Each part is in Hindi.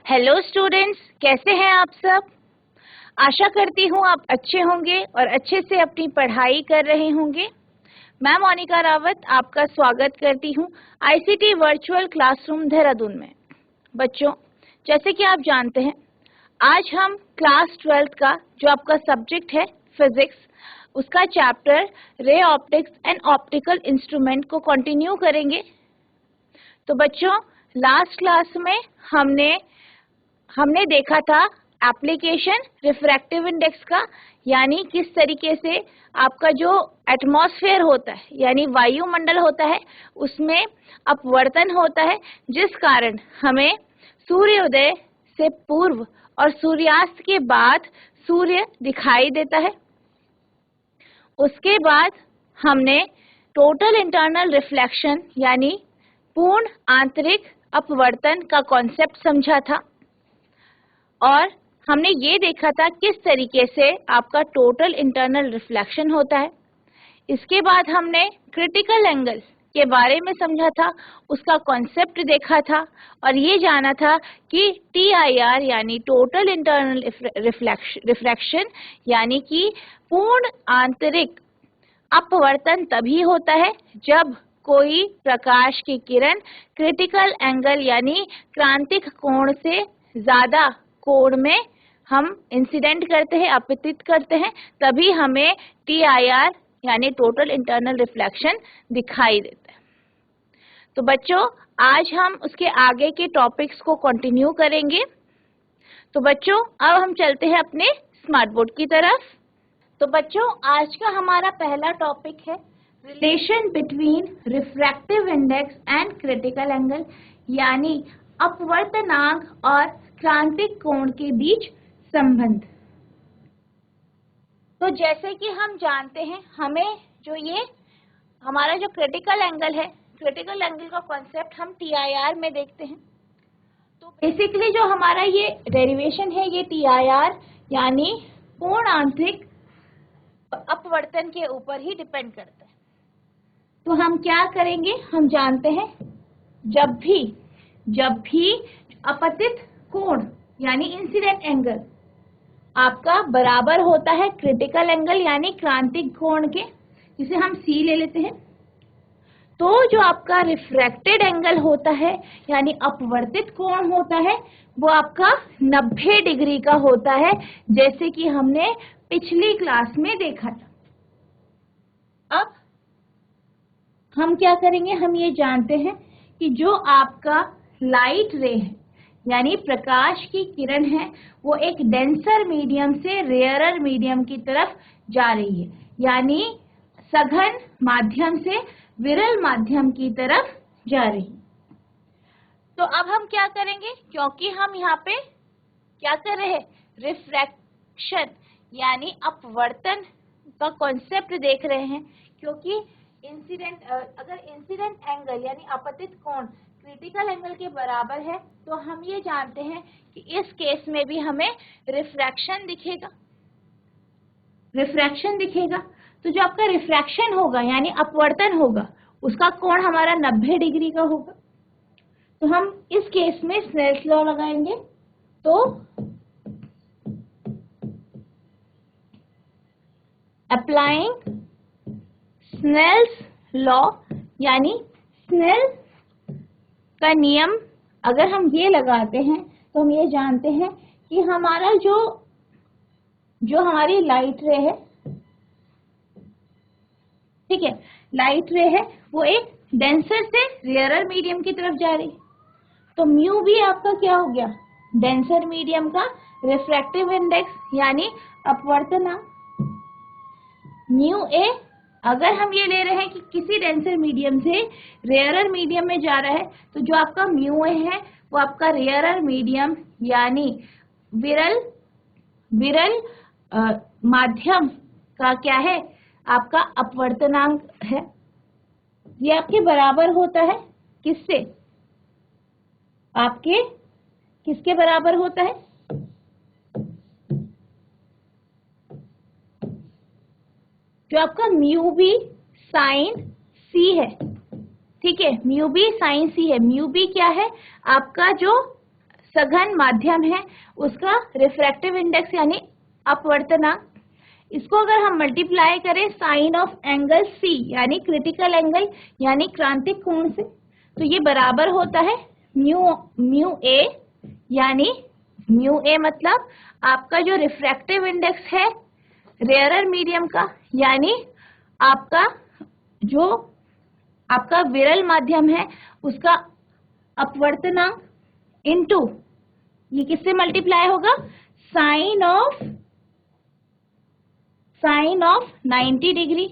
हेलो स्टूडेंट्स, कैसे हैं आप सब। आशा करती हूँ आप अच्छे होंगे और अच्छे से अपनी पढ़ाई कर रहे होंगे। मैं मोनिका रावत आपका स्वागत करती हूँ आईसीटी वर्चुअल क्लासरूम देहरादून में। बच्चों, जैसे कि आप जानते हैं, आज हम क्लास 12th का जो आपका सब्जेक्ट है फिजिक्स, उसका chapter ray optics and optical instrument को कंटिन्यू करेंगे। तो बच्चों, लास्ट क्लास में हमने देखा था एप्लीकेशन रिफ्रैक्टिव इंडेक्स का, यानी किस तरीके से आपका जो एटमॉस्फेयर होता है यानी वायुमंडल होता है उसमें अपवर्तन होता है, जिस कारण हमें सूर्योदय से पूर्व और सूर्यास्त के बाद सूर्य दिखाई देता है। उसके बाद हमने टोटल इंटरनल रिफ्लेक्शन यानी पूर्ण आंतरिक अपवर्तन का कॉन्सेप्ट समझा था और हमने ये देखा था किस तरीके से आपका टोटल इंटरनल रिफ्लेक्शन होता है। इसके बाद हमने क्रिटिकल एंगल के बारे में समझा था, उसका कॉन्सेप्ट देखा था और ये जाना था कि TIR यानी टोटल इंटरनल रिफ्रैक्शन यानी कि पूर्ण आंतरिक अपवर्तन तभी होता है जब कोई प्रकाश की किरण क्रिटिकल एंगल यानी क्रांतिक कोण से ज्यादा कोण में हम इंसिडेंट करते हैं, अपतित करते हैं, तभी हमें TIR यानी टोटल इंटरनल रिफ्लेक्शन दिखाई देता है। तो बच्चों, आज हम उसके आगे के टॉपिक्स को कंटिन्यू करेंगे। तो बच्चों, अब हम चलते हैं अपने स्मार्ट बोर्ड की तरफ। तो बच्चों, आज का हमारा पहला टॉपिक है relation between refractive index and critical angle, यानी अपवर्तनांक और क्रांतिक कोण के बीच संबंध। तो जैसे कि हम जानते हैं, हमें जो ये हमारा जो क्रिटिकल एंगल है, क्रिटिकल एंगल का कॉन्सेप्ट हम TIR में देखते हैं। तो बेसिकली जो हमारा ये डेरिवेशन है, ये TIR यानी पूर्ण आंतरिक अपवर्तन के ऊपर ही डिपेंड करता है। तो हम क्या करेंगे, हम जानते हैं जब भी अपतित कोण यानी इंसिडेंट एंगल आपका बराबर होता है क्रिटिकल एंगल यानी क्रांतिक कोण के, जिसे हम C ले लेते हैं, तो जो आपका रिफ्रैक्टेड एंगल होता है यानी अपवर्तित कोण होता है वो आपका 90 डिग्री का होता है, जैसे कि हमने पिछली क्लास में देखा था। अब हम क्या करेंगे, हम ये जानते हैं कि जो आपका लाइट रे है यानी प्रकाश की किरण है, वो एक डेंसर मीडियम से रेयरर मीडियम की तरफ जा रही है, यानी सघन माध्यम से विरल माध्यम की तरफ जा रही है। तो अब हम क्या करेंगे, क्योंकि हम यहाँ पे क्या कर रहे हैं, रिफ्रैक्शन यानी अपवर्तन का कॉन्सेप्ट देख रहे हैं, क्योंकि अगर इंसिडेंट एंगल यानी अपतित कोण क्रिटिकल एंगल के बराबर है तो हम ये जानते हैं कि इस केस में भी हमें रिफ्रैक्शन दिखेगा। तो जो आपका रिफ्रैक्शन होगा यानी अपवर्तन होगा, उसका कोण हमारा 90 डिग्री का होगा। तो हम इस केस में स्नेल्स लॉ लगाएंगे। तो अप्लाइंग स्नेल्स लॉ यानी स्नेल्स का नियम अगर हम ये लगाते हैं तो हम ये जानते हैं कि हमारा जो हमारी लाइट रे है, ठीक है, लाइट रे है वो एक डेंसर से रेयरर मीडियम की तरफ जा रही है। तो म्यू भी आपका क्या हो गया, डेंसर मीडियम का रिफ्रैक्टिव इंडेक्स यानी अपवर्तनांक। म्यू ए अगर हम ये ले रहे हैं कि किसी डेंसर मीडियम से रेयरर मीडियम में जा रहा है, तो जो आपका म्यू ए है वो आपका रेयरर मीडियम यानी विरल माध्यम का क्या है, आपका अपवर्तनांक है। ये आपके बराबर होता है किससे, आपके किसके बराबर होता है, जो आपका म्यू बी साइन C है, ठीक है, म्यू बी साइन C है। म्यू बी क्या है, आपका जो सघन माध्यम है उसका रिफ्रैक्टिव इंडेक्स यानी अपवर्तनांक, इसको अगर हम मल्टीप्लाई करें साइन ऑफ एंगल सी यानी क्रिटिकल एंगल यानी क्रांतिक कोण से, तो ये बराबर होता है म्यू ए, यानी म्यू ए मतलब आपका जो रिफ्रैक्टिव इंडेक्स है रेयरर मीडियम का, यानी आपका जो आपका विरल माध्यम है उसका अपवर्तनांक इनटू ये किससे मल्टीप्लाई होगा, sine of 90 degree.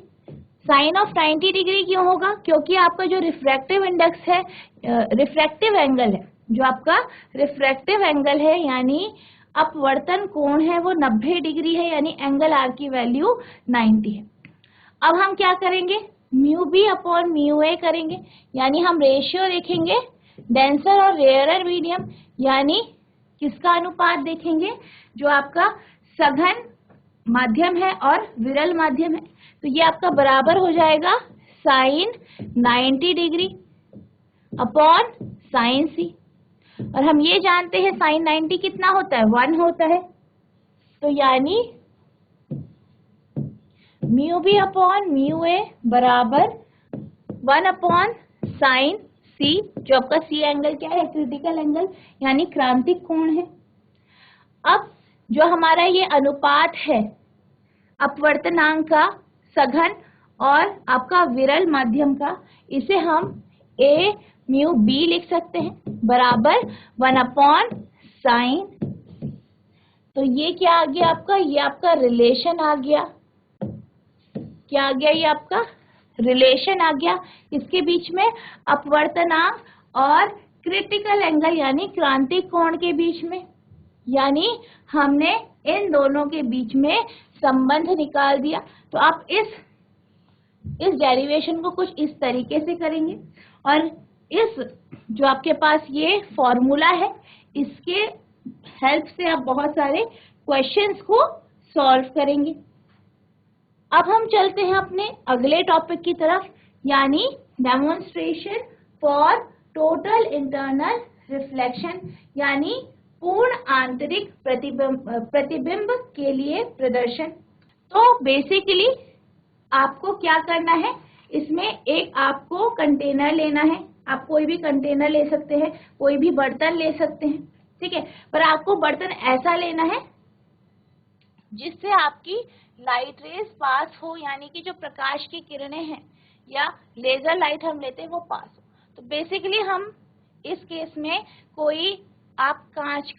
Sine of 90 degree क्यों होगा, क्योंकि आपका जो रिफ्रैक्टिव इंडेक्स है, रिफ्रैक्टिव एंगल है, जो आपका रिफ्रैक्टिव एंगल है यानी अपवर्तन कोण है वो 90 डिग्री है, यानी एंगल आर की वैल्यू 90 है। अब हम क्या करेंगे, mu B upon mu A करेंगे, यानी हम रेशियो देखेंगे डेंसर और रेयरर मीडियम, यानी किसका अनुपात देखेंगे, जो आपका सघन माध्यम है और विरल माध्यम है। तो ये आपका बराबर हो जाएगा साइन 90 डिग्री अपॉन साइन सी, और हम ये जानते हैं साइन 90 कितना होता है, 1 होता है, तो यानी mu B upon mu A बराबर 1 अपॉन साइन सी, जो आपका सी एंगल क्या है, क्रिटिकल एंगल यानी क्रांतिक कोण है। अब जो हमारा ये अनुपात है अपवर्तनांक का, सघन और आपका विरल माध्यम का, इसे हम ए म्यू बी लिख सकते हैं बराबर 1 अपॉन साइन। तो ये क्या आ गया आपका, ये आपका रिलेशन आ गया, क्या आ गया, ये आपका रिलेशन आ गया इसके बीच में, अपवर्तनांक और क्रिटिकल एंगल यानी क्रांतिक कोण के बीच में, यानी हमने इन दोनों के बीच में संबंध निकाल दिया। तो आप इस डेरिवेशन को कुछ इस तरीके से करेंगे, और इस जो आपके पास ये फॉर्मूला है इसके हेल्प से आप बहुत सारे क्वेश्चंस को सॉल्व करेंगे। अब हम चलते हैं अपने अगले टॉपिक की तरफ, यानी demonstration for total internal reflection, यानी पूर्ण आंतरिक प्रतिबिंब के लिए प्रदर्शन। तो बेसिकली आपको क्या करना है, इसमें एक आपको कंटेनर लेना है, आप कोई भी कंटेनर ले सकते हैं, कोई भी बर्तन ले सकते हैं, ठीक है, पर आपको बर्तन ऐसा लेना है जिससे आपकी लाइट रेज पास हो, यानी कि जो प्रकाश की किरणें हैं या लेजर लाइट हम लेते हैं वो पास हो। तो बेसिकली हम इस केस में कोई आप कांच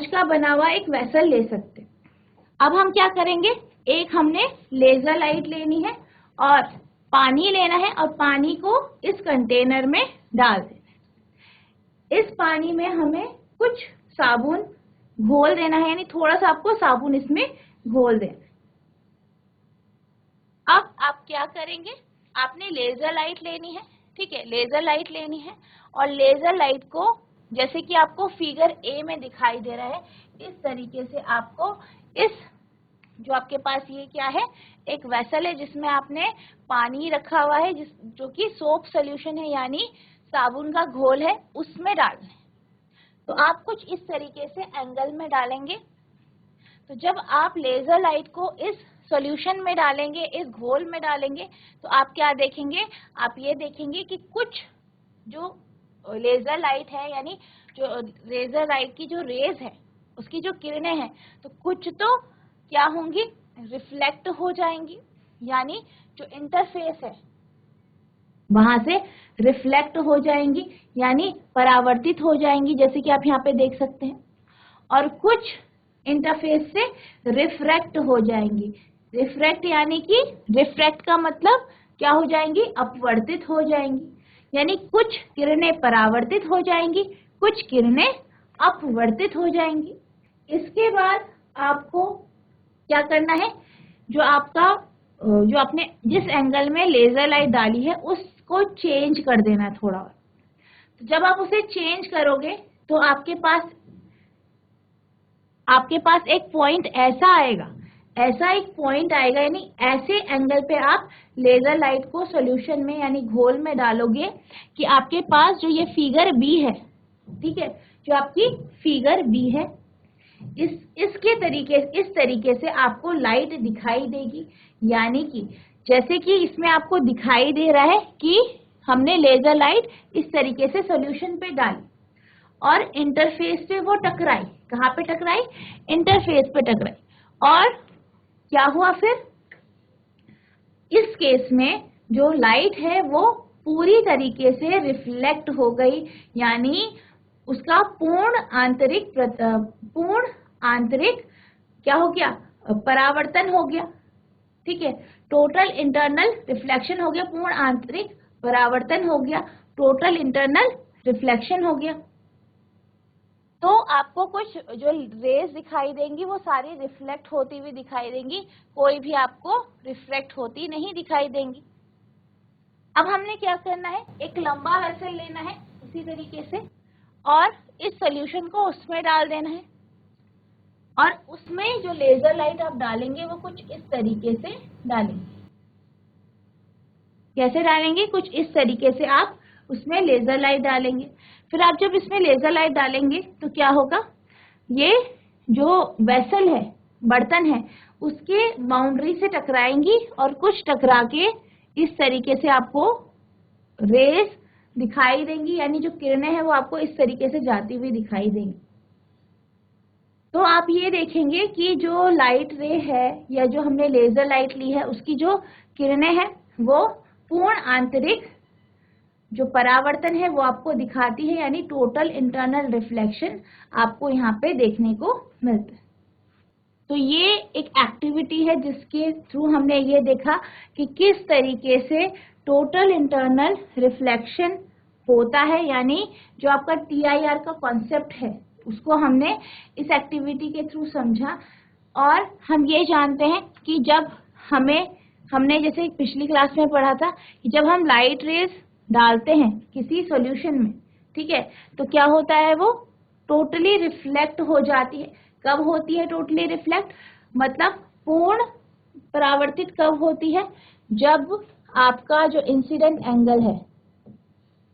का बना हुआ एक वेसल ले सकते हैं। अब हम क्या करेंगे, एक हमने लेजर लाइट लेनी है और पानी लेना है, और पानी को इस कंटेनर में डाल देना है। इस पानी में हमें कुछ साबुन घोल देना है, यानी थोड़ा सा आपको साबुन इसमें घोल देना है। अब आप क्या करेंगे, आपने लेजर लाइट लेनी है, ठीक है, लेजर लाइट लेनी है, और लेजर लाइट को जैसे कि आपको फिगर ए में दिखाई दे रहा है, इस तरीके से आपको इस जो आपके पास ये क्या है, एक वेसल है जिसमें आपने पानी रखा हुआ है, जो कि सोप सोल्यूशन है यानी साबुन का घोल है, उसमें डालना है। तो आप कुछ इस तरीके से एंगल में डालेंगे। तो जब आप लेजर लाइट को इस सॉल्यूशन में डालेंगे, इस घोल में डालेंगे, तो आप क्या देखेंगे, आप ये देखेंगे कि कुछ जो लेजर लाइट है, यानी जो लेजर लाइट की जो रेज है, उसकी जो किरणें हैं, तो कुछ तो क्या होंगी, रिफ्लेक्ट हो जाएंगी, यानी जो इंटरफेस है वहां से रिफ्लेक्ट हो जाएंगी, यानी परावर्तित हो जाएंगी, जैसे कि आप यहाँ पे देख सकते हैं, और कुछ इंटरफेस से रिफ्रैक्ट हो जाएंगी। रिफ्रैक्ट यानी कि रिफ्रैक्ट का मतलब क्या हो जाएंगी, अपवर्तित हो जाएंगी, यानी कुछ किरणें परावर्तित हो जाएंगी, कुछ किरणें अपवर्तित हो जाएंगी। इसके बाद आपको क्या करना है, जो आपने जिस एंगल में लेजर लाइट डाली है उसको चेंज कर देना थोड़ा। तो जब आप उसे चेंज करोगे तो आपके पास एक पॉइंट ऐसा एक पॉइंट आएगा, यानी ऐसे एंगल पे आप लेजर लाइट को सॉल्यूशन में यानी घोल में डालोगे कि आपके पास जो ये फिगर बी है ठीक है, जो आपकी फिगर बी है। इस तरीके से आपको लाइट दिखाई देगी, यानी कि जैसे कि इसमें आपको दिखाई दे रहा है कि हमने लेजर लाइट इस तरीके से सॉल्यूशन पे डाली और इंटरफेस पे वो टकराई। कहाँ पे टकराई? इंटरफेस पे टकराई। और क्या हुआ फिर? इस केस में जो लाइट है वो पूरी तरीके से रिफ्लेक्ट हो गई, यानी उसका पूर्ण आंतरिक क्या हो गया? परावर्तन हो गया। ठीक है, टोटल इंटरनल रिफ्लेक्शन हो गया, पूर्ण आंतरिक परावर्तन हो गया, टोटल इंटरनल रिफ्लेक्शन हो गया। तो आपको कुछ जो रेज दिखाई देंगी वो सारी रिफ्लेक्ट होती हुई दिखाई देंगी, कोई भी आपको रिफ्लेक्ट होती नहीं दिखाई देंगी। अब हमने क्या करना है, एक लंबा वेसल लेना है इसी तरीके से और इस सॉल्यूशन को उसमें डाल देना है और उसमें जो लेजर लाइट आप डालेंगे वो कुछ इस तरीके से डालेंगे। कैसे डालेंगे? कुछ इस तरीके से आप उसमें लेजर लाइट डालेंगे। फिर आप जब इसमें लेजर लाइट डालेंगे तो क्या होगा, ये जो वेसल है, बर्तन है, उसके बाउंड्री से टकराएंगी और कुछ टकरा के इस तरीके से आपको रेज दिखाई देंगी, यानी जो किरणें हैं वो आपको इस तरीके से जाती हुई दिखाई देंगी। तो आप ये देखेंगे कि जो लाइट रे है या जो हमने लेजर लाइट ली है उसकी जो किरणें हैं वो पूर्ण आंतरिक जो परावर्तन है वो आपको दिखाती है, यानी टोटल इंटरनल रिफ्लेक्शन आपको यहाँ पे देखने को मिलता है। तो ये एक एक्टिविटी है जिसके थ्रू हमने ये देखा कि किस तरीके से टोटल इंटरनल रिफ्लेक्शन होता है, यानी जो आपका TIR का कॉन्सेप्ट है उसको हमने इस एक्टिविटी के थ्रू समझा। और हम ये जानते हैं कि जब हमने जैसे पिछली क्लास में पढ़ा था कि जब हम लाइट रेज डालते हैं किसी सॉल्यूशन में, ठीक है, तो क्या होता है, वो टोटली रिफ्लेक्ट हो जाती है। कब होती है टोटली रिफ्लेक्ट? मतलब पूर्ण परावर्तित कब होती है? जब आपका जो इंसिडेंट एंगल है,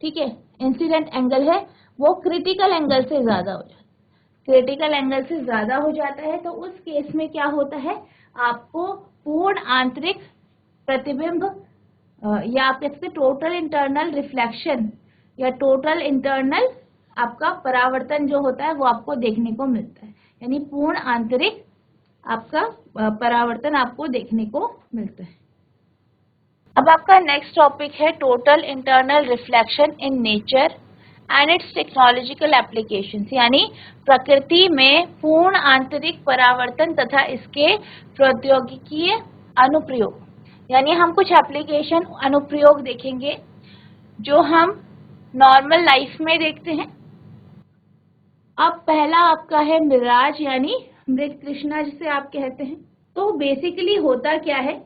ठीक है, इंसिडेंट एंगल है वो क्रिटिकल एंगल से ज्यादा हो जाता है। क्रिटिकल एंगल से ज्यादा हो जाता है तो उस केस में क्या होता है, आपको पूर्ण आंतरिक प्रतिबिंब या आप कह सकते टोटल इंटरनल रिफ्लेक्शन या टोटल इंटरनल आपका परावर्तन जो होता है वो आपको देखने को मिलता है, यानी पूर्ण आंतरिक आपका परावर्तन आपको देखने को मिलता है। अब आपका नेक्स्ट टॉपिक है total internal reflection in nature and it's technological applications, यानी प्रकृति में पूर्ण आंतरिक परावर्तन तथा इसके प्रौद्योगिकीय अनुप्रयोग। यानी हम कुछ एप्लीकेशन अनुप्रयोग देखेंगे जो हम नॉर्मल लाइफ में देखते हैं। अब पहला आपका है मिराज, यानी मृग तृष्णा जिसे आप कहते हैं। तो बेसिकली होता क्या है,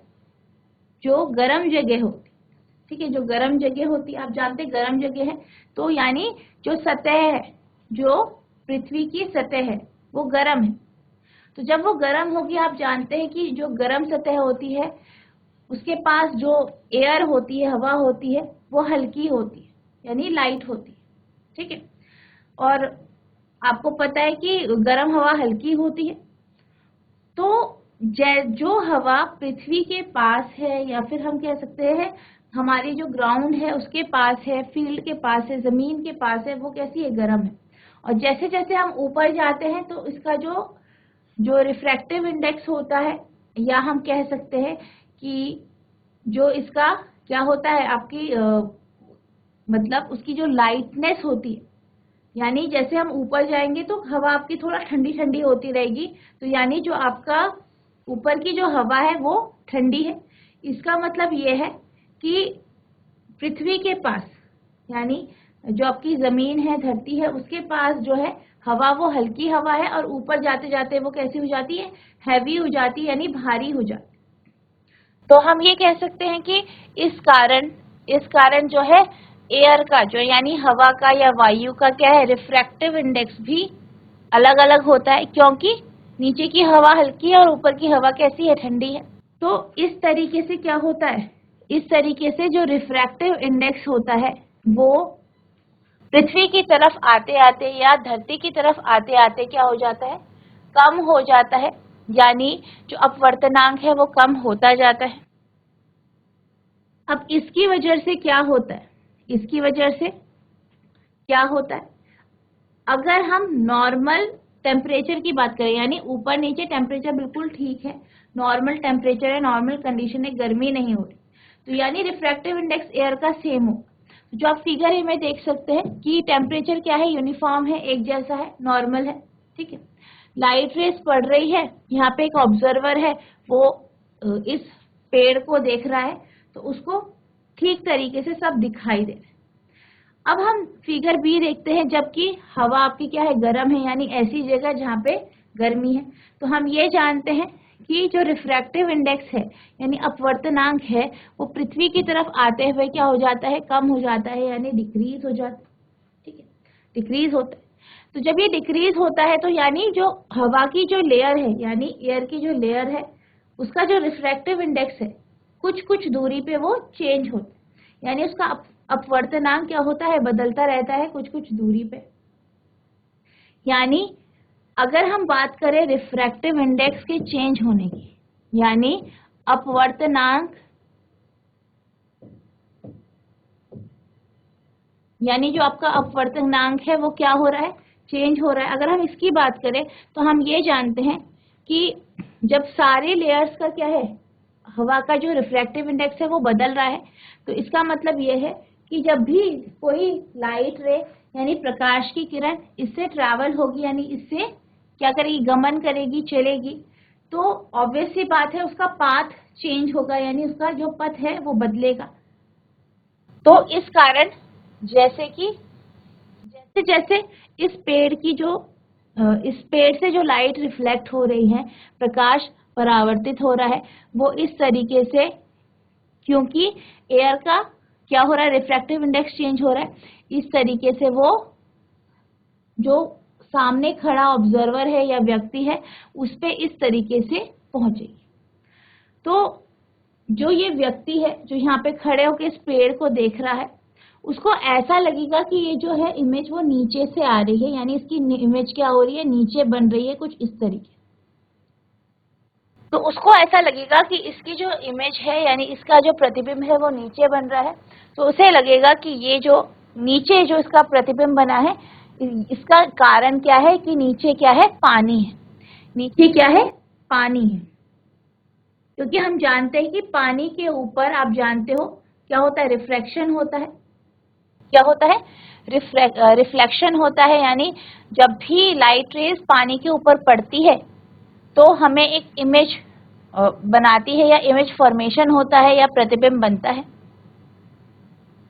जो गर्म जगह होती, ठीक है, जो गर्म जगह होती, आप जानते हैं गर्म जगह है तो यानी जो सतह है, जो पृथ्वी की सतह है वो गर्म है। तो जब वो गर्म होगी, आप जानते हैं कि जो गर्म सतह होती है उसके पास जो एयर होती है, हवा होती है, वो हल्की होती है, यानी लाइट होती है, ठीक है। और आपको पता है कि गर्म हवा हल्की होती है। तो जो हवा पृथ्वी के पास है या फिर हम कह सकते हैं हमारी जो ग्राउंड है उसके पास है, फील्ड के पास है, जमीन के पास है, वो कैसी है, गर्म है। और जैसे जैसे हम ऊपर जाते हैं तो इसका जो रिफ्रैक्टिव इंडेक्स होता है, या हम कह सकते हैं कि जो इसका क्या होता है आपकी मतलब उसकी जो लाइटनेस होती है, यानी जैसे हम ऊपर जाएंगे तो हवा आपकी थोड़ा ठंडी ठंडी होती रहेगी, तो यानी जो आपका ऊपर की जो हवा है वो ठंडी है। इसका मतलब ये है कि पृथ्वी के पास, यानी जो आपकी जमीन है, धरती है, उसके पास जो है हवा वो हल्की हवा है और ऊपर जाते जाते वो कैसी हो जाती है, हैवी हो जाती है, यानी भारी हो जाती है। तो हम ये कह सकते हैं कि इस कारण जो है एयर का जो यानी हवा का या वायु का क्या है, रिफ्रैक्टिव इंडेक्स भी अलग अलग होता है, क्योंकि नीचे की हवा हल्की है और ऊपर की हवा कैसी है, ठंडी है। तो इस तरीके से क्या होता है, इस तरीके से जो रिफ्रैक्टिव इंडेक्स होता है वो पृथ्वी की तरफ आते आते या धरती की तरफ आते आते क्या हो जाता है, कम हो जाता है, यानी जो अपवर्तनांक है वो कम होता जाता है। अब इसकी वजह से क्या होता है, इसकी वजह से क्या होता है, अगर हम नॉर्मल टेम्परेचर की बात करें, यानी ऊपर नीचे टेम्परेचर बिल्कुल ठीक है, नॉर्मल टेम्परेचर है, नॉर्मल कंडीशन है, गर्मी नहीं हो रही, तो यानी रिफ्रैक्टिव इंडेक्स एयर का सेम हो। जो आप फिगर में देख सकते हैं कि टेम्परेचर क्या है, यूनिफॉर्म है, एक जैसा है, नॉर्मल है, ठीक है। लाइट रेस पड़ रही है, यहाँ पे एक ऑब्जर्वर है, वो इस पेड़ को देख रहा है, तो उसको ठीक तरीके से सब दिखाई दे रहा है। अब हम फिगर बी देखते हैं, जबकि हवा आपकी क्या है, गर्म है, यानी ऐसी जगह जहाँ पे गर्मी है, तो हम ये जानते हैं कि जो रिफ्रैक्टिव इंडेक्स है यानी अपवर्तनांक है वो पृथ्वी की तरफ आते हुए क्या हो जाता है, कम हो जाता है, यानी डिक्रीज हो जाता है, ठीक है, डिक्रीज होता है। तो जब ये डिक्रीज होता है तो यानी जो हवा की जो लेयर है यानी एयर की जो लेयर है उसका जो रिफ्रैक्टिव इंडेक्स है कुछ कुछ दूरी पे वो चेंज होता है, यानी उसका अपवर्तनांक क्या होता है, बदलता रहता है कुछ कुछ दूरी पे। यानी अगर हम बात करें रिफ्रैक्टिव इंडेक्स के चेंज होने की, यानी अपवर्तनांक, यानी जो आपका अपवर्तनांक है वो क्या हो रहा है, चेंज हो रहा है। अगर हम इसकी बात करें तो हम ये जानते हैं कि जब सारे लेयर्स का क्या है, हवा का जो रिफ्रैक्टिव इंडेक्स है वो बदल रहा है, तो इसका मतलब ये है कि जब भी कोई लाइट रे यानी प्रकाश की किरण इससे ट्रैवल होगी, यानी इससे क्या करेगी, गमन करेगी, चलेगी, तो ऑब्वियस सी बात है उसका पाथ चेंज होगा, यानी उसका जो पथ है वो बदलेगा। तो इस कारण जैसे जैसे इस पेड़ की जो इस पेड़ से जो लाइट रिफ्लेक्ट हो रही है, प्रकाश परावर्तित हो रहा है, वो इस तरीके से, क्योंकि एयर का क्या हो रहा है, रिफ्रैक्टिव इंडेक्स चेंज हो रहा है, इस तरीके से वो जो सामने खड़ा ऑब्जर्वर है या व्यक्ति है उस पे इस तरीके से पहुंचेगी। तो जो ये व्यक्ति है जो यहाँ पे खड़े होकर इस पेड़ को देख रहा है उसको ऐसा लगेगा कि ये जो है इमेज वो नीचे से आ रही है, यानी इसकी इमेज क्या हो रही है, नीचे बन रही है कुछ इस तरीके। तो उसको ऐसा लगेगा कि इसकी जो इमेज है यानी इसका जो प्रतिबिंब है वो नीचे बन रहा है, तो उसे लगेगा कि ये जो नीचे जो इसका प्रतिबिंब बना है इसका कारण क्या है कि नीचे क्या है, पानी है, नीचे क्या है, पानी है। क्योंकि हम जानते हैं कि पानी के ऊपर आप जानते हो क्या होता है, रिफ्रैक्शन होता है, क्या होता है, रिफ्लेक्शन होता है, यानी जब भी लाइट रेज पानी के ऊपर पड़ती है तो हमें एक इमेज बनाती है या इमेज फॉर्मेशन होता है या प्रतिबिंब बनता है।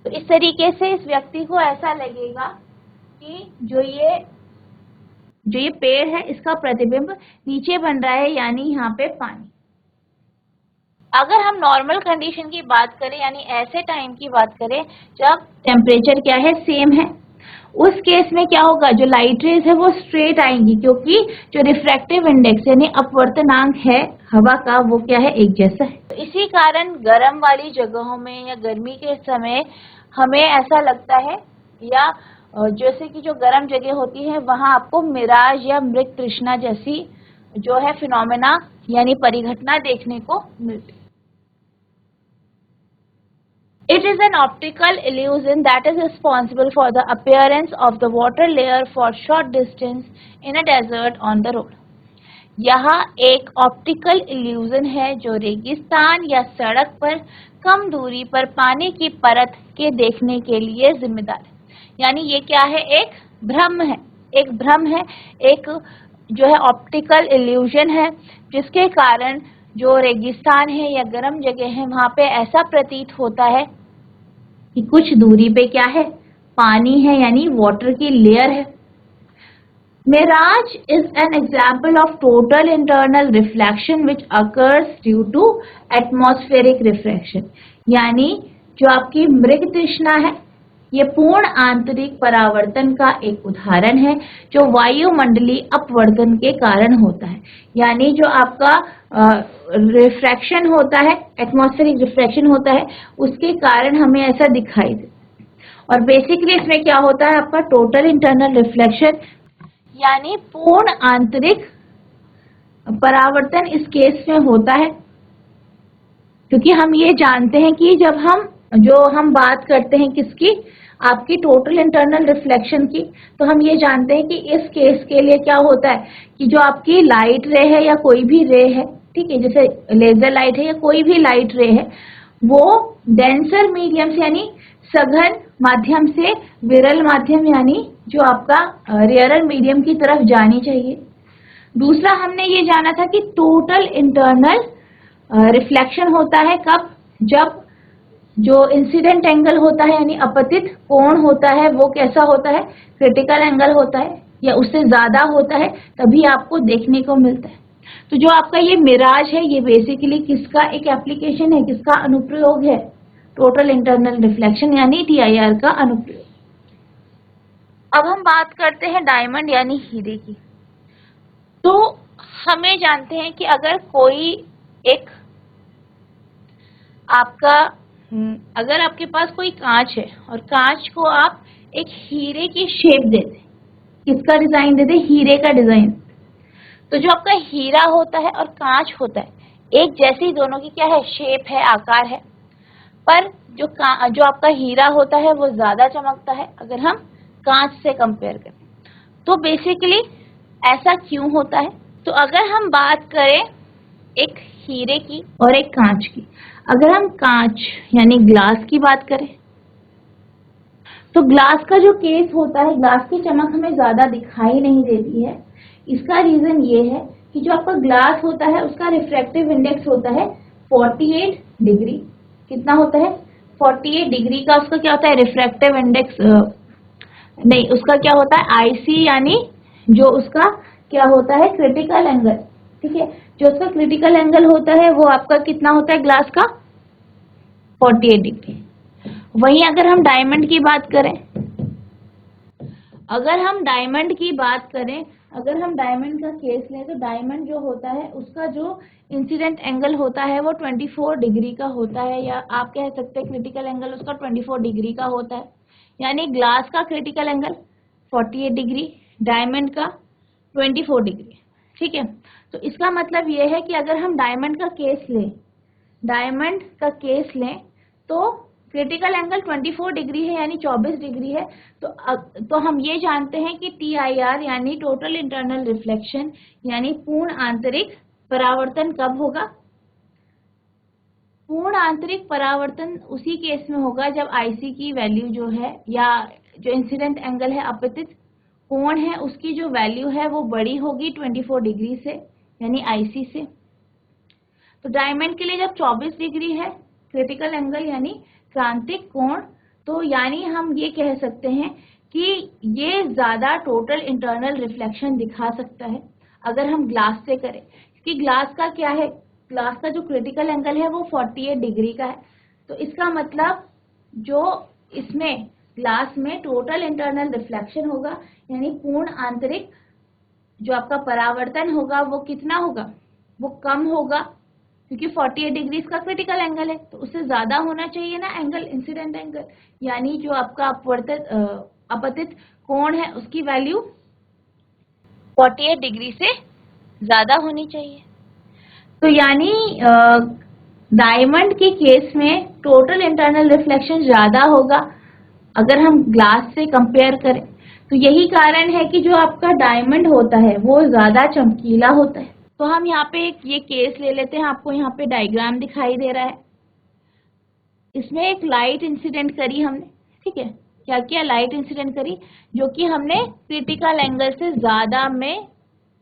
तो इस तरीके से इस व्यक्ति को ऐसा लगेगा कि जो ये पेड़ है इसका प्रतिबिंब नीचे बन रहा है, यानी यहाँ पे पानी। अगर हम नॉर्मल कंडीशन की बात करें यानी ऐसे टाइम की बात करें जब टेम्परेचर क्या है, सेम है, उस केस में क्या होगा, जो लाइट रेज है वो स्ट्रेट आएंगी, क्योंकि जो रिफ्रैक्टिव इंडेक्स यानी अपवर्तनांक है हवा का वो क्या है, एक जैसा है। तो इसी कारण गर्म वाली जगहों में या गर्मी के समय हमें ऐसा लगता है, या जैसे कि जो गर्म जगह होती है वहां आपको मिराज या मृग तृष्णा जैसी जो है फिनोमेना यानी परिघटना देखने को मिलती है। It is an optical illusion that is responsible for the appearance of the water layer for short distance in a desert on the road. यह एक ऑप्टिकल इल्यूजन है जो रेगिस्तान या सड़क पर कम दूरी पर पानी की परत के देखने के लिए जिम्मेदार है। यानी ये क्या है, एक भ्रम है, एक भ्रम है, एक जो है ऑप्टिकल इल्यूजन है, जिसके कारण जो रेगिस्तान है या गर्म जगह है वहां पे ऐसा प्रतीत होता है कि कुछ दूरी पे क्या है, पानी है, यानी वाटर की लेयर है। Mirage is an example of total internal reflection which occurs due to atmospheric refraction. यानी जो आपकी मृग तृष्णा है ये पूर्ण आंतरिक परावर्तन का एक उदाहरण है जो वायुमंडलीय अपवर्तन के कारण होता है। यानी जो आपका रिफ्रैक्शन होता है, एटमॉस्फेरिक रिफ्रैक्शन होता है, उसके कारण हमें ऐसा दिखाई देता है। और बेसिकली इसमें क्या होता है, आपका टोटल इंटरनल रिफ्लेक्शन यानी पूर्ण आंतरिक परावर्तन इस केस में होता है। क्योंकि हम ये जानते हैं कि जब हम बात करते हैं किसकी, आपकी टोटल इंटरनल रिफ्लेक्शन की, तो हम ये जानते हैं कि इस केस के लिए क्या होता है कि जो आपकी लाइट रे है या कोई भी रे है, ठीक है, जैसे लेजर लाइट है या कोई भी लाइट रे है, वो डेंसर मीडियम से यानी सघन माध्यम से विरल माध्यम यानी जो आपका रेयरर मीडियम की तरफ जानी चाहिए। दूसरा हमने ये जाना था कि टोटल इंटरनल रिफ्लेक्शन होता है कब, जब जो इंसिडेंट एंगल होता है यानी अपतित कोण होता है वो कैसा होता है, क्रिटिकल एंगल होता है या उससे ज्यादा होता है, तभी आपको देखने को मिलता है। तो जो आपका ये मिराज है ये बेसिकली किसका एक एप्लीकेशन है, किसका अनुप्रयोग है, टोटल इंटरनल रिफ्लेक्शन यानी TIR का अनुप्रयोग। अब हम बात करते हैं डायमंड यानी हीरे की। तो हमें जानते हैं कि अगर कोई एक अगर आपके पास कोई कांच है और कांच को आप एक हीरे की शेप दे दें, किसका डिजाइन दे दें, हीरे का डिजाइन, तो जो आपका हीरा होता है और कांच होता है एक जैसी दोनों की क्या है, शेप है, आकार है, पर जो आपका हीरा होता है वो ज्यादा चमकता है अगर हम कांच से कंपेयर करें। तो बेसिकली ऐसा क्यों होता है, तो अगर हम बात करें एक हीरे की और एक कांच की, अगर हम कांच यानी ग्लास की बात करें तो ग्लास का जो केस होता है, ग्लास की चमक हमें ज्यादा दिखाई नहीं देती है। इसका रीजन ये है कि जो आपका ग्लास होता है उसका रिफ्रैक्टिव इंडेक्स होता है 48 डिग्री। कितना होता है, 48 डिग्री का उसका क्या होता है, रिफ्रैक्टिव इंडेक्स नहीं, उसका क्या होता है IC यानी जो उसका क्या होता है, क्रिटिकल एंगल, ठीक है, जो उसका क्रिटिकल एंगल होता है वो आपका कितना होता है ग्लास का, 48 डिग्री। वहीं अगर हम डायमंड की बात करें, अगर हम डायमंड का केस लें तो डायमंड जो होता है उसका जो इंसिडेंट एंगल होता है वो 24 डिग्री का होता है, या आप कह सकते हैं क्रिटिकल एंगल उसका 24 डिग्री का होता है। यानी ग्लास का क्रिटिकल एंगल 48 डिग्री, डायमंड का 24 डिग्री, ठीक है। तो इसका मतलब ये है कि अगर हम डायमंड का केस लें तो क्रिटिकल एंगल 24 डिग्री है यानी 24 डिग्री है। तो हम ये जानते हैं कि TIR यानी टोटल इंटरनल रिफ्लेक्शन यानी पूर्ण आंतरिक परावर्तन कब होगा, पूर्ण आंतरिक परावर्तन उसी केस में होगा जब IC की वैल्यू जो है या जो इंसिडेंट एंगल है, अपतित कोण है, उसकी जो वैल्यू है वो बड़ी होगी 24 डिग्री से यानी IC से। तो डायमंड के लिए जब 24 डिग्री है क्रिटिकल एंगल यानी क्रांतिक कोण, तो यानी हम ये कह सकते हैं कि ये ज्यादा टोटल इंटरनल रिफ्लेक्शन दिखा सकता है अगर हम ग्लास से करें, क्योंकि ग्लास का क्या है, ग्लास का जो क्रिटिकल एंगल है वो 48 डिग्री का है। तो इसका मतलब जो इसमें ग्लास में टोटल इंटरनल रिफ्लेक्शन होगा यानी पूर्ण आंतरिक जो आपका परावर्तन होगा वो कितना होगा, वो कम होगा, क्योंकि 48 डिग्री का क्रिटिकल एंगल है तो उससे ज्यादा होना चाहिए ना एंगल, इंसिडेंट एंगल, यानी जो आपका अपतित कोण है उसकी वैल्यू 48 डिग्री से ज्यादा होनी चाहिए। तो यानी डायमंड के केस में टोटल इंटरनल रिफ्लेक्शन ज्यादा होगा अगर हम ग्लास से कंपेयर करें। तो यही कारण है कि जो आपका डायमंड होता है वो ज्यादा चमकीला होता है। तो हम यहाँ पे ये केस ले लेते हैं, आपको यहाँ पे डायग्राम दिखाई दे रहा है, इसमें एक लाइट इंसिडेंट करी हमने, ठीक है, क्या किया, लाइट इंसिडेंट करी जो कि हमने क्रिटिकल एंगल से ज्यादा में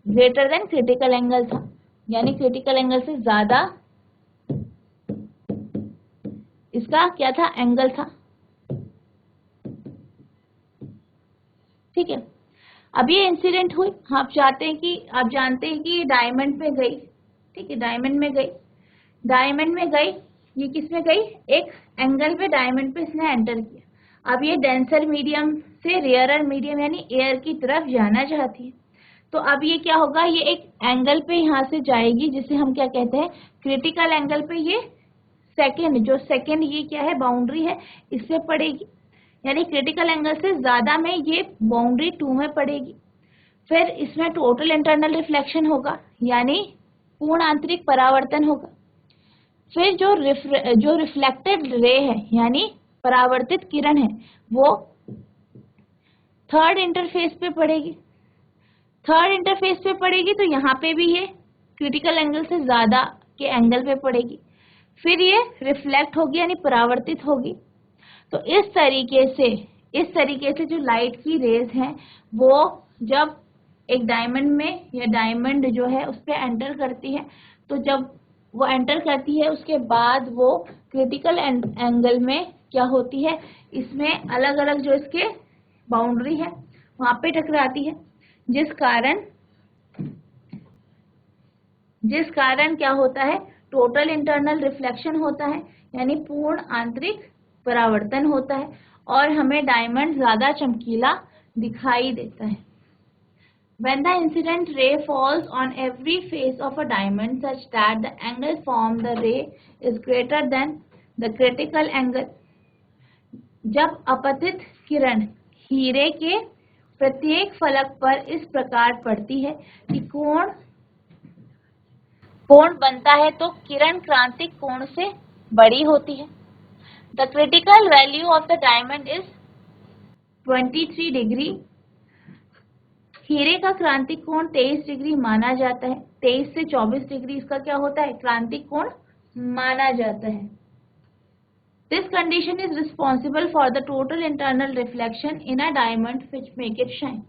ग्रेटर देन क्रिटिकल एंगल था, यानी क्रिटिकल एंगल से ज्यादा इसका क्या था, एंगल था, ठीक है। अब ये इंसिडेंट हुई, आप जानते हैं कि डायमंड में गई, ठीक है, डायमंड में गई, ये किस में गई, एक एंगल पे डायमंड पे इसने एंटर किया। अब ये डेंसर मीडियम से रेयरर मीडियम यानी एयर की तरफ जाना चाहती है। तो अब ये क्या होगा, ये एक एंगल पे यहाँ से जाएगी जिसे हम क्या कहते हैं, क्रिटिकल एंगल पे ये सेकेंड ये क्या है, बाउंड्री है, इससे पड़ेगी, यानी क्रिटिकल एंगल से ज्यादा में ये बाउंड्री 2 में पड़ेगी। फिर इसमें टोटल इंटरनल रिफ्लेक्शन होगा, यानी पूर्ण आंतरिक परावर्तन होगा। फिर जो रिफ्लेक्टेड रे है यानी परावर्तित किरण है वो थर्ड इंटरफेस पे पड़ेगी। थर्ड इंटरफेस पे पड़ेगी तो यहाँ पे भी ये क्रिटिकल एंगल से ज्यादा के एंगल पे पड़ेगी। फिर ये रिफ्लेक्ट होगी यानी परावर्तित होगी। तो इस तरीके से जो लाइट की रेज हैं वो जब एक डायमंड में या डायमंड जो है उस पर एंटर करती है, तो जब वो एंटर करती है उसके बाद वो क्रिटिकल एंगल में क्या होती है, इसमें अलग अलग जो इसके बाउंड्री है वहां पे टकराती है, जिस कारण क्या होता है, टोटल इंटरनल रिफ्लेक्शन होता है, यानी पूर्ण आंतरिक परावर्तन होता है और हमें डायमंड ज्यादा चमकीला दिखाई देता है। When the incident ray falls on every face of a diamond such that the angle formed the ray is greater than the critical angle, जब अपतित किरण हीरे के प्रत्येक फलक पर इस प्रकार पड़ती है कि कोण बनता है तो किरण क्रांतिक कोण से बड़ी होती है। The critical value of the diamond is 23 degree. हीरे का क्रांतिक कोण 23 डिग्री माना जाता है। 23 से 24 डिग्री इसका क्या होता है, क्रांतिक कोण माना जाता है। This condition is responsible for the total internal reflection in a diamond which make it shine.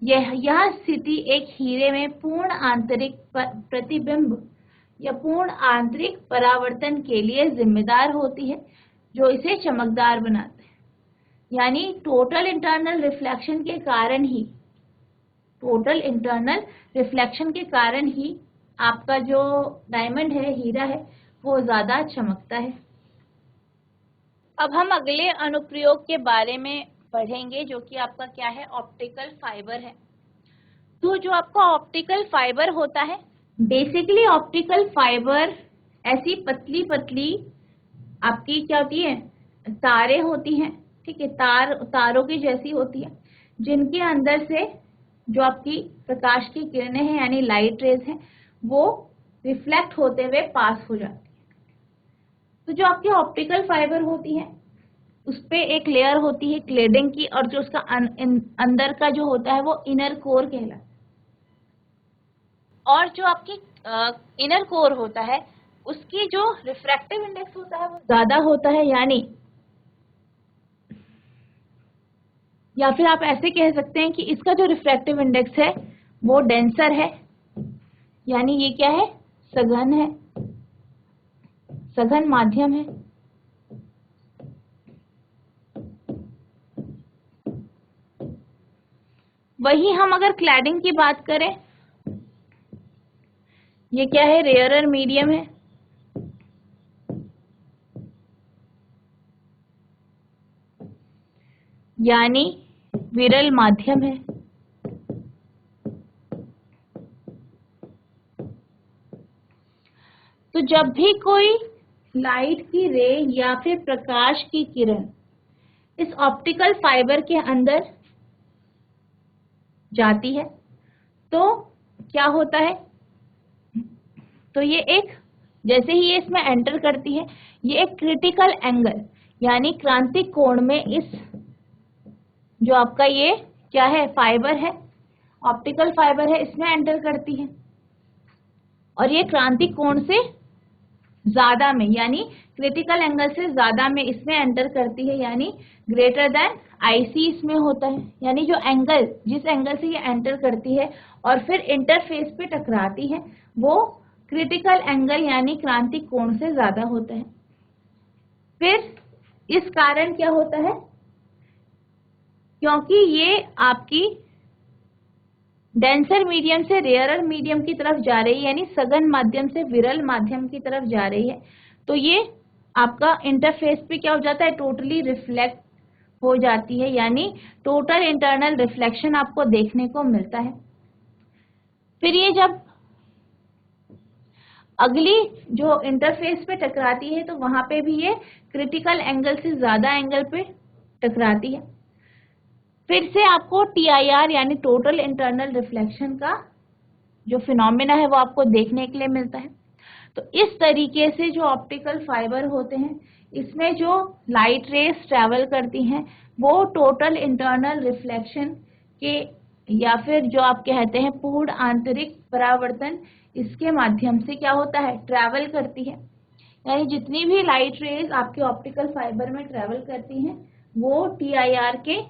यह स्थिति एक हीरे में पूर्ण आंतरिक प्रतिबिंब या पूर्ण आंतरिक परावर्तन के लिए जिम्मेदार होती है, जो इसे चमकदार बनाता है। यानी टोटल इंटरनल रिफ्लेक्शन के कारण ही आपका जो डायमंड है, हीरा है, वो ज्यादा चमकता है। अब हम अगले अनुप्रयोग के बारे में पढ़ेंगे, जो कि आपका क्या है, ऑप्टिकल फाइबर है। तो जो आपका ऑप्टिकल फाइबर होता है, बेसिकली ऑप्टिकल फाइबर ऐसी पतली पतली आपकी क्या होती है, तारें होती हैं, ठीक है, तारों की जैसी होती है, जिनके अंदर से जो आपकी प्रकाश की किरणें हैं यानी लाइट रेज हैं वो रिफ्लेक्ट होते हुए पास हो जाती है। तो जो आपकी ऑप्टिकल फाइबर होती है उस पे एक लेयर होती है क्लेडिंग की, और जो उसका अंदर का जो होता है वो इनर कोर कहलाता है। और जो आपकी इनर कोर होता है उसकी जो रिफ्रैक्टिव इंडेक्स होता है वो ज्यादा होता है, या फिर आप ऐसे कह सकते हैं कि इसका जो रिफ्रैक्टिव इंडेक्स है वो डेंसर है, यानी ये क्या है, सघन माध्यम है। वही हम अगर क्लैडिंग की बात करें, ये क्या है, रेयरर मीडियम है, यानी विरल माध्यम है। तो जब भी कोई लाइट की रे या फिर प्रकाश की किरण इस ऑप्टिकल फाइबर के अंदर जाती है तो क्या होता है, तो ये एक, जैसे ही ये इसमें एंटर करती है, ये एक क्रिटिकल एंगल यानी क्रांतिक कोण में इस जो आपका ये क्या है, फाइबर है, ऑप्टिकल फाइबर है, इसमें एंटर करती है और ये क्रांतिक कोण से ज्यादा में यानी क्रिटिकल एंगल से ज्यादा में इसमें एंटर करती है, यानी ग्रेटर देन आईसी इसमें होता है। यानी जो एंगल, जिस एंगल से ये एंटर करती है और फिर इंटरफेस पे टकराती है वो क्रिटिकल एंगल यानी क्रांतिक कोण से ज्यादा होता है। फिर इस कारण क्या होता है, क्योंकि ये आपकी डेंसर मीडियम से रेयरर मीडियम की तरफ जा रही है, यानी सघन माध्यम से विरल माध्यम की तरफ जा रही है, तो ये आपका इंटरफेस पे क्या हो जाता है, टोटली रिफ्लेक्ट हो जाती है, यानी टोटल इंटरनल रिफ्लेक्शन आपको देखने को मिलता है। फिर ये जब अगली जो इंटरफेस पे टकराती है तो वहां पे भी ये क्रिटिकल एंगल से ज्यादा एंगल पे टकराती है। फिर से आपको TIR यानी टोटल इंटरनल रिफ्लेक्शन का जो फिनोमेना है वो आपको देखने के लिए मिलता है। तो इस तरीके से जो ऑप्टिकल फाइबर होते हैं, इसमें जो लाइट रेज ट्रैवल करती हैं वो टोटल इंटरनल रिफ्लेक्शन के या फिर जो आप कहते हैं पूर्ण आंतरिक परावर्तन, इसके माध्यम से क्या होता है, ट्रैवल करती है। यानी जितनी भी लाइट रेज आपके ऑप्टिकल फाइबर में ट्रैवल करती हैं वो TIR के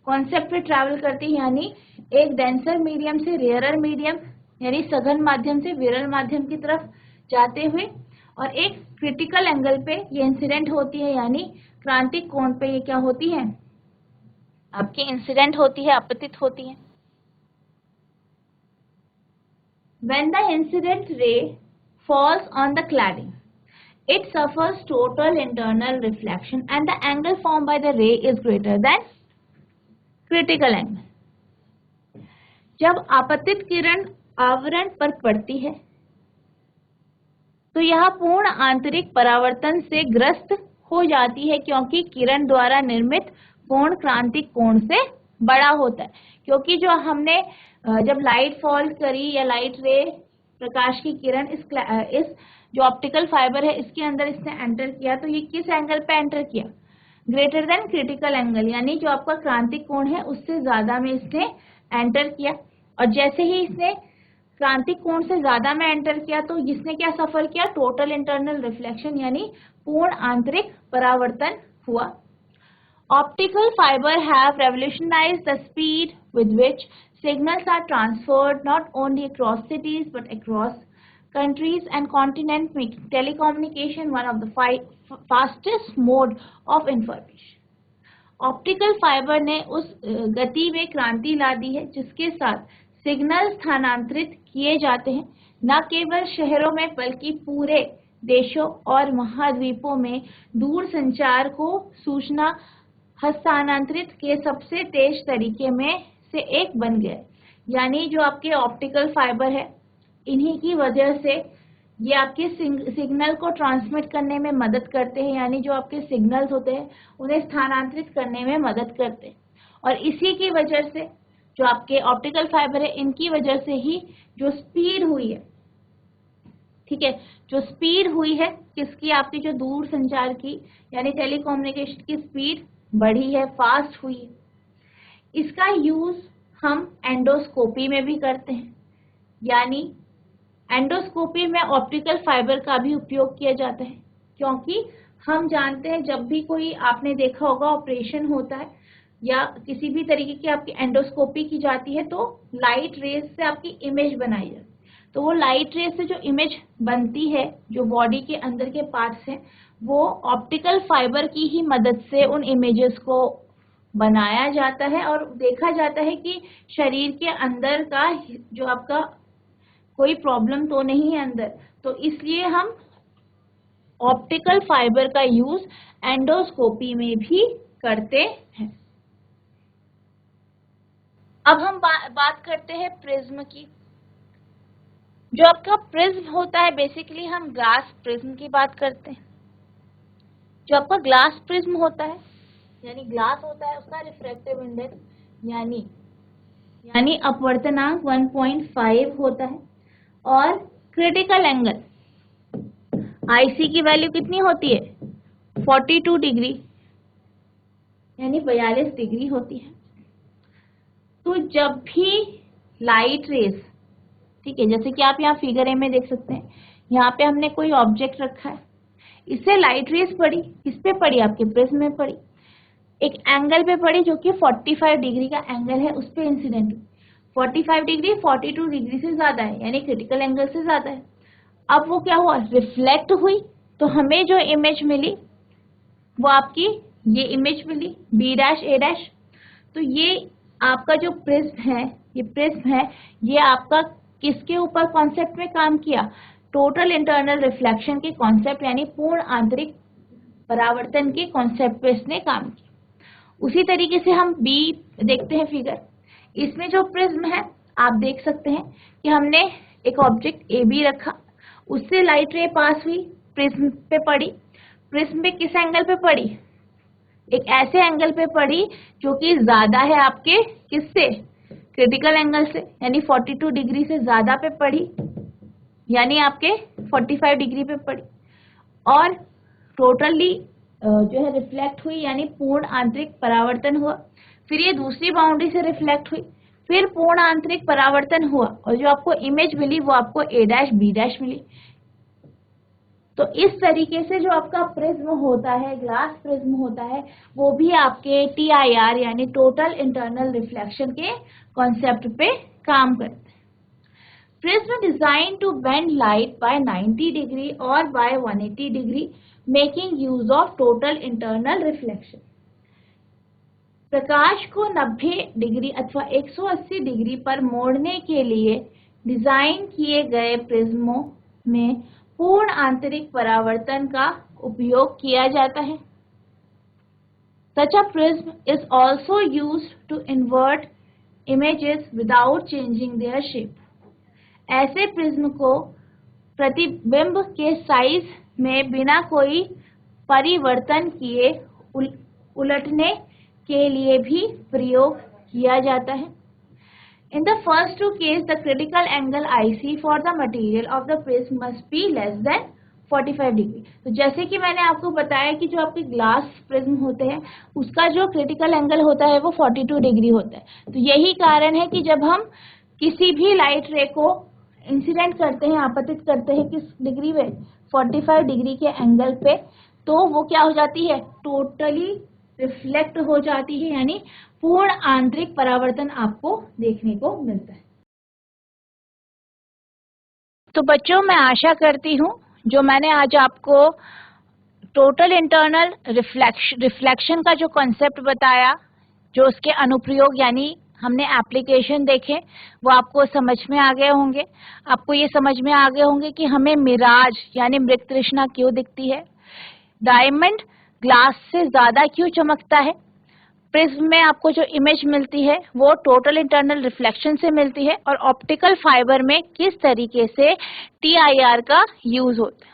कॉन्सेप्ट पे ट्रैवल करती है, यानी एक डेंसर मीडियम से रेयरर मीडियम यानी सघन माध्यम से विरल माध्यम की तरफ जाते हुए, और एक क्रिटिकल एंगल पे ये इंसिडेंट होती है, यानी क्रांतिक कोण पे ये क्या होती है, आपकी इंसिडेंट होती है, आपतित होती है। When the incident ray falls on the cladding, it suffers total internal reflection and the angle formed by the ray is greater than critical angle. जब आपतित किरण आवरण पर पड़ती है तो यह पूर्ण आंतरिक परावर्तन से ग्रस्त हो जाती है, क्योंकि किरण द्वारा निर्मित कोण क्रांतिक कोण से बड़ा होता है। क्योंकि जो हमने जब लाइट फॉल करी या लाइट रे प्रकाश की किरण इस जो ऑप्टिकल फाइबर है इसके अंदर इसने एंटर किया, तो ये किस एंगल पे एंटर किया, ग्रेटर देन क्रिटिकल एंगल, यानी जो आपका क्रांतिक कोण है उससे ज्यादा में इसने एंटर किया। और जैसे ही इसने क्रांतिक कोण से ज्यादा में एंटर किया तो इसने क्या सफर किया, टोटल इंटरनल रिफ्लेक्शन यानी पूर्ण आंतरिक परावर्तन हुआ। Optical fiber have revolutionized the speed with which signals are transferred not only across cities but across countries and continents, making telecommunication one of the fastest mode of information. Optical fibre ने उस गति में क्रांति ला दी है जिसके साथ सिग्नल स्थानांतरित किए जाते हैं, न केवल शहरों में बल्कि पूरे देशों और महाद्वीपों में दूर संचार को सूचना हस्तांतरित के सबसे तेज तरीके में से एक बन गया। यानी जो आपके ऑप्टिकल फाइबर है इन्हीं की वजह से ये आपके सिग्नल को ट्रांसमिट करने में मदद करते हैं, यानी जो आपके सिग्नल्स होते हैं उन्हें स्थानांतरित करने में मदद करते हैं। और इसी की वजह से जो आपके ऑप्टिकल फाइबर है इनकी वजह से ही जो स्पीड हुई है, ठीक है, जो स्पीड हुई है किसकी, आपकी जो दूर संचार की यानी टेलीकम्युनिकेशन की स्पीड बढ़ी है, फास्ट हुई है। इसका यूज हम एंडोस्कोपी में भी करते हैं, यानी एंडोस्कोपी में ऑप्टिकल फाइबर का भी उपयोग किया जाता है, क्योंकि हम जानते हैं जब भी कोई आपने देखा होगा ऑपरेशन होता है या किसी भी तरीके की आपकी एंडोस्कोपी की जाती है तो लाइट रेज से आपकी इमेज बनाई जाती है। तो वो लाइट रेज से जो इमेज बनती है जो बॉडी के अंदर के पार्ट्स हैं वो ऑप्टिकल फाइबर की ही मदद से उन इमेजेस को बनाया जाता है और देखा जाता है कि शरीर के अंदर का जो आपका कोई प्रॉब्लम तो नहीं है अंदर, तो इसलिए हम ऑप्टिकल फाइबर का यूज एंडोस्कोपी में भी करते हैं। अब हम बात करते हैं प्रिज्म की। जो आपका प्रिज्म होता है बेसिकली हम ग्लास प्रिज्म की बात करते हैं। जो आपका ग्लास प्रिज्म होता है यानी ग्लास होता है उसका रिफ्रैक्टिव इंडेक्स यानी अपवर्तनांक 1.5 होता है और क्रिटिकल एंगल IC की वैल्यू कितनी होती है 42 डिग्री यानी 42 डिग्री होती है। तो जब भी लाइट रेज, ठीक है, जैसे कि आप यहाँ फिगर ए में देख सकते हैं, यहाँ पे हमने कोई ऑब्जेक्ट रखा है, इससे लाइट रेज पड़ी, किस पे पड़ी, आपके प्रिज्म में पड़ी, एक एंगल पे पड़ी जो कि 45 डिग्री का एंगल है, उस पे इंसिडेंट हुई। 45 डिग्री 42 डिग्री से ज्यादा है यानी क्रिटिकल एंगल से ज्यादा है। अब वो क्या हुआ, रिफ्लेक्ट हुई, तो हमें जो इमेज मिली वो आपकी ये इमेज मिली B', A'। तो ये आपका जो प्रिज्म है, ये प्रिज्म है, ये आपका किसके ऊपर कॉन्सेप्ट में काम किया, टोटल इंटरनल रिफ्लेक्शन के कॉन्सेप्ट यानी पूर्ण आंतरिक परावर्तन के कॉन्सेप्ट पे इसने काम किया। उसी तरीके से हम B देखते हैं फिगर, इसमें जो प्रिज्म है आप देख सकते हैं कि हमने एक ऑब्जेक्ट AB रखा, उससे लाइट रे पास हुई, प्रिज्म पे पड़ी, प्रिज्म पे किस एंगल पे पड़ी, एक ऐसे एंगल पे पड़ी जो कि ज्यादा है आपके किससे, क्रिटिकल एंगल से, यानी 42 डिग्री से ज्यादा पे पड़ी, यानी आपके 45 डिग्री पे पड़ी, और टोटली जो है रिफ्लेक्ट हुई, यानी पूर्ण आंतरिक परावर्तन हुआ। फिर ये दूसरी बाउंड्री से रिफ्लेक्ट हुई, फिर पूर्ण आंतरिक परावर्तन हुआ, और जो आपको इमेज मिली वो आपको A' B' मिली। तो इस तरीके से जो आपका प्रिज्म होता है, ग्लास प्रिज्म होता है, वो भी आपके TIR यानी टोटल इंटरनल रिफ्लेक्शन के कॉन्सेप्ट पे काम करता है। Prism designed to bend light by 90 degree or by 180 degree, making use of total internal reflection. प्रकाश को 90 डिग्री अथवा 180 डिग्री पर मोड़ने के लिए डिजाइन किए गए प्रिज्मों में पूर्ण आंतरिक परावर्तन का उपयोग किया जाता है। Such a prism is also used to invert images without changing their shape. ऐसे प्रिज्म को प्रतिबिंब के साइज में बिना कोई परिवर्तन किए उलटने के लिए भी प्रयोग किया जाता है। In the first two cases, the critical angle IC for the material of the prism must be less than 45 degree. तो जैसे कि मैंने आपको बताया कि जो आपके ग्लास प्रिज्म होते हैं उसका जो क्रिटिकल एंगल होता है वो 42 डिग्री होता है। तो यही कारण है कि जब हम किसी भी लाइट रे को इंसिडेंट करते हैं, आपतित करते हैं किस डिग्री पे, 45 डिग्री के एंगल पे, तो वो क्या हो जाती है, टोटली रिफ्लेक्ट हो जाती है, यानी पूर्ण आंतरिक परावर्तन आपको देखने को मिलता है। तो बच्चों, मैं आशा करती हूँ जो मैंने आज आपको टोटल इंटरनल रिफ्लेक्शन का जो कॉन्सेप्ट बताया, जो उसके अनुप्रयोग यानी हमने एप्लीकेशन देखे, वो आपको समझ में आ गए होंगे। आपको ये समझ में आ गए होंगे कि हमें मिराज यानी मृग तृष्णा क्यों दिखती है, डायमंड ग्लास से ज्यादा क्यों चमकता है, प्रिज्म में आपको जो इमेज मिलती है वो टोटल इंटरनल रिफ्लेक्शन से मिलती है, और ऑप्टिकल फाइबर में किस तरीके से TIR का यूज होता है।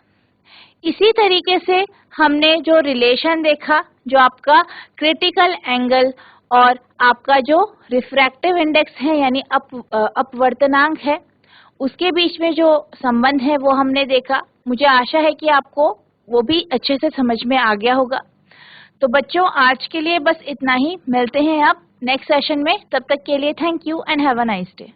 इसी तरीके से हमने जो रिलेशन देखा, जो आपका क्रिटिकल एंगल और आपका जो रिफ्रैक्टिव इंडेक्स है यानी अपवर्तनांक है, उसके बीच में जो संबंध है वो हमने देखा। मुझे आशा है कि आपको वो भी अच्छे से समझ में आ गया होगा। तो बच्चों, आज के लिए बस इतना ही। मिलते हैं अब नेक्स्ट सेशन में। तब तक के लिए thank you and have a nice day.